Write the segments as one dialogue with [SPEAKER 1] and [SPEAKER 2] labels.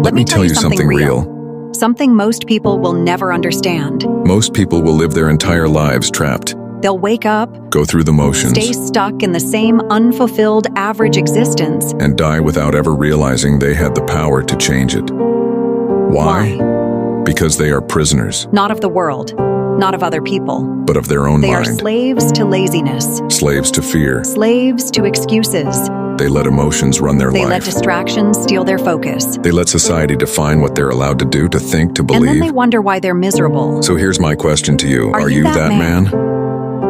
[SPEAKER 1] Let me tell you something real.
[SPEAKER 2] Something most people will never understand.
[SPEAKER 1] Most people will live their entire lives trapped.
[SPEAKER 2] They'll wake up,
[SPEAKER 1] Go through the motions,
[SPEAKER 2] stay stuck in the same unfulfilled average existence.
[SPEAKER 1] and die without ever realizing they had the power to change it. Why? Because they are prisoners,
[SPEAKER 2] Not of the world, not of other people.
[SPEAKER 1] but of their own
[SPEAKER 2] They are
[SPEAKER 1] mind.
[SPEAKER 2] slaves to laziness,
[SPEAKER 1] Slaves to fear.
[SPEAKER 2] slaves to excuses.
[SPEAKER 1] They let emotions run their
[SPEAKER 2] They let
[SPEAKER 1] life.
[SPEAKER 2] distractions steal their focus.
[SPEAKER 1] They let society define what they're allowed to do, to think, to
[SPEAKER 2] And then they
[SPEAKER 1] believe.
[SPEAKER 2] wonder why they're miserable.
[SPEAKER 1] So here's my question to you.
[SPEAKER 2] Are
[SPEAKER 1] Are
[SPEAKER 2] you
[SPEAKER 1] you
[SPEAKER 2] that
[SPEAKER 1] that
[SPEAKER 2] man?
[SPEAKER 1] man?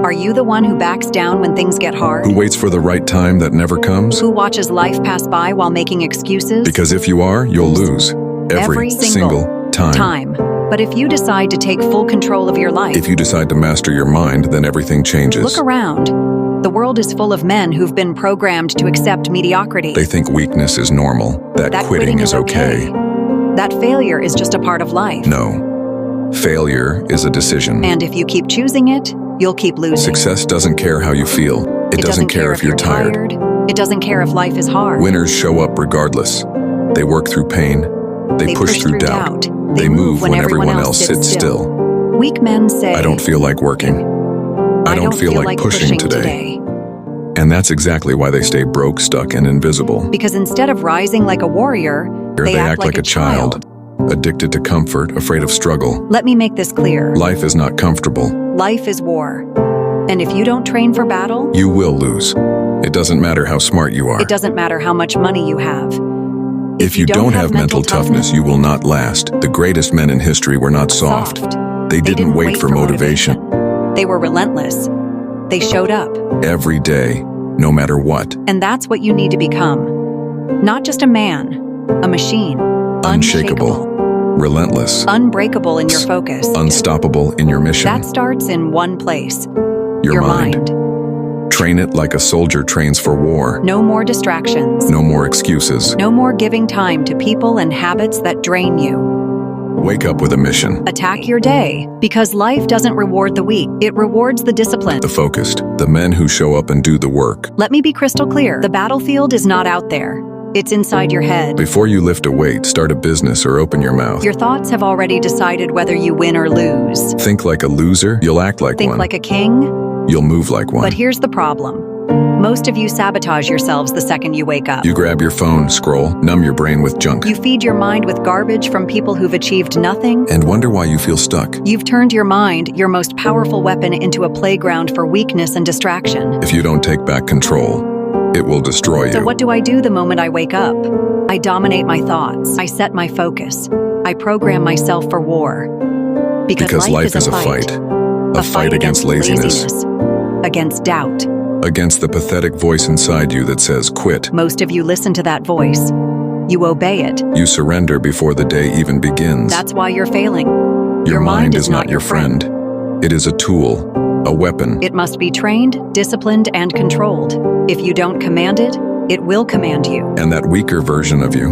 [SPEAKER 2] Are you the one who backs down when things get hard?
[SPEAKER 1] Who waits for the right time that never comes?
[SPEAKER 2] Who watches life pass by while making excuses?
[SPEAKER 1] Because if you are, you'll lose. Every single time.
[SPEAKER 2] But if you decide to take full control of your life,
[SPEAKER 1] If you decide to master your mind, then everything changes.
[SPEAKER 2] look around. The world is full of men who've been programmed to accept mediocrity.
[SPEAKER 1] They think weakness is normal, that quitting is okay.
[SPEAKER 2] That failure is just a part of life.
[SPEAKER 1] No. Failure is a decision.
[SPEAKER 2] And if you keep choosing it, you'll keep losing.
[SPEAKER 1] Success doesn't care how you feel. It doesn't care if you're tired.
[SPEAKER 2] It doesn't care if life is hard.
[SPEAKER 1] Winners show up regardless. They work through pain. They push through doubt. They move when everyone else sits still.
[SPEAKER 2] Weak men say,
[SPEAKER 1] I don't feel like working. I don't feel like pushing today. And that's exactly why they stay broke, stuck, and invisible.
[SPEAKER 2] Because instead of rising like a warrior,
[SPEAKER 1] They act like a child, addicted to comfort, afraid of struggle.
[SPEAKER 2] Let me make this clear.
[SPEAKER 1] Life is not comfortable.
[SPEAKER 2] Life is war. And if you don't train for battle,
[SPEAKER 1] You will lose. It doesn't matter how smart you are.
[SPEAKER 2] it doesn't matter how much money you have.
[SPEAKER 1] If you don't have mental toughness, you will not last. The greatest men in history were not soft. They didn't wait for motivation.
[SPEAKER 2] They were relentless. They showed up.
[SPEAKER 1] Every day, no matter what.
[SPEAKER 2] And that's what you need to become. Not just a man, a machine.
[SPEAKER 1] Unshakable. Relentless.
[SPEAKER 2] Unbreakable in your focus.
[SPEAKER 1] Unstoppable in your mission.
[SPEAKER 2] That starts in one place.
[SPEAKER 1] Your mind. Train it like a soldier trains for war.
[SPEAKER 2] No more distractions.
[SPEAKER 1] No more excuses.
[SPEAKER 2] No more giving time to people and habits that drain you.
[SPEAKER 1] Wake up with a mission.
[SPEAKER 2] Attack your day, because life doesn't reward the weak. It rewards the disciplined.
[SPEAKER 1] The focused. The men who show up and do the work.
[SPEAKER 2] Let me be crystal clear. The battlefield is not out there. It's inside your head.
[SPEAKER 1] Before you lift a weight, start a business, or open your mouth.
[SPEAKER 2] Your thoughts have already decided whether you win or lose.
[SPEAKER 1] Think like a loser, you'll act like
[SPEAKER 2] Think
[SPEAKER 1] one.
[SPEAKER 2] like a king.
[SPEAKER 1] You'll move like one.
[SPEAKER 2] But here's the problem. Most of you sabotage yourselves the second you wake up.
[SPEAKER 1] You grab your phone, scroll, numb your brain with junk,
[SPEAKER 2] You feed your mind with garbage from people who've achieved nothing.
[SPEAKER 1] and wonder why you feel stuck.
[SPEAKER 2] You've turned your mind, your most powerful weapon, into a playground for weakness and distraction.
[SPEAKER 1] If you don't take back control, it will destroy you.
[SPEAKER 2] So what do I do the moment I wake up? I dominate my thoughts. I set my focus. I program myself for war.
[SPEAKER 1] Because life is a fight. A fight against laziness.
[SPEAKER 2] Against doubt.
[SPEAKER 1] Against the pathetic voice inside you that says, quit.
[SPEAKER 2] Most of you listen to that voice. You obey it.
[SPEAKER 1] You surrender before the day even begins.
[SPEAKER 2] That's why you're failing.
[SPEAKER 1] Your mind is not your friend. It is a tool, a weapon.
[SPEAKER 2] It must be trained, disciplined, and controlled. If you don't command it, it will command you.
[SPEAKER 1] And that weaker version of you,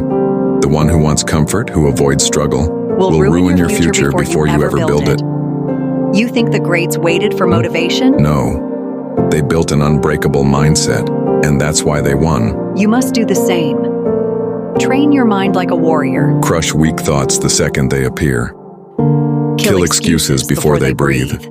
[SPEAKER 1] the one who wants comfort, who avoids struggle, will ruin your future before you ever build it.
[SPEAKER 2] You think the greats waited for motivation?
[SPEAKER 1] No. They built an unbreakable mindset, and that's why they won.
[SPEAKER 2] You must do the same. Train your mind like a warrior.
[SPEAKER 1] Crush weak thoughts the second they appear. Kill excuses before they breathe.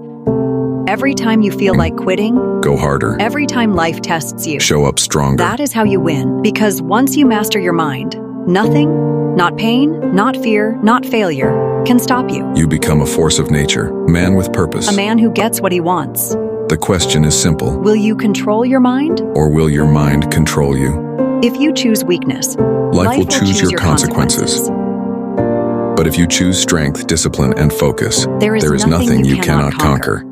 [SPEAKER 2] Every time you feel like quitting,
[SPEAKER 1] Go harder.
[SPEAKER 2] every time life tests you,
[SPEAKER 1] Show up stronger.
[SPEAKER 2] that is how you win. Because once you master your mind, nothing, not pain, not fear, not failure, can stop you.
[SPEAKER 1] You become a force of nature, man with purpose.
[SPEAKER 2] A man who gets what he wants.
[SPEAKER 1] The question is simple.
[SPEAKER 2] Will you control your mind?
[SPEAKER 1] Or will your mind control you?
[SPEAKER 2] If you choose weakness,
[SPEAKER 1] Life will choose your consequences. But if you choose strength, discipline, and focus,
[SPEAKER 2] There is
[SPEAKER 1] nothing you cannot conquer.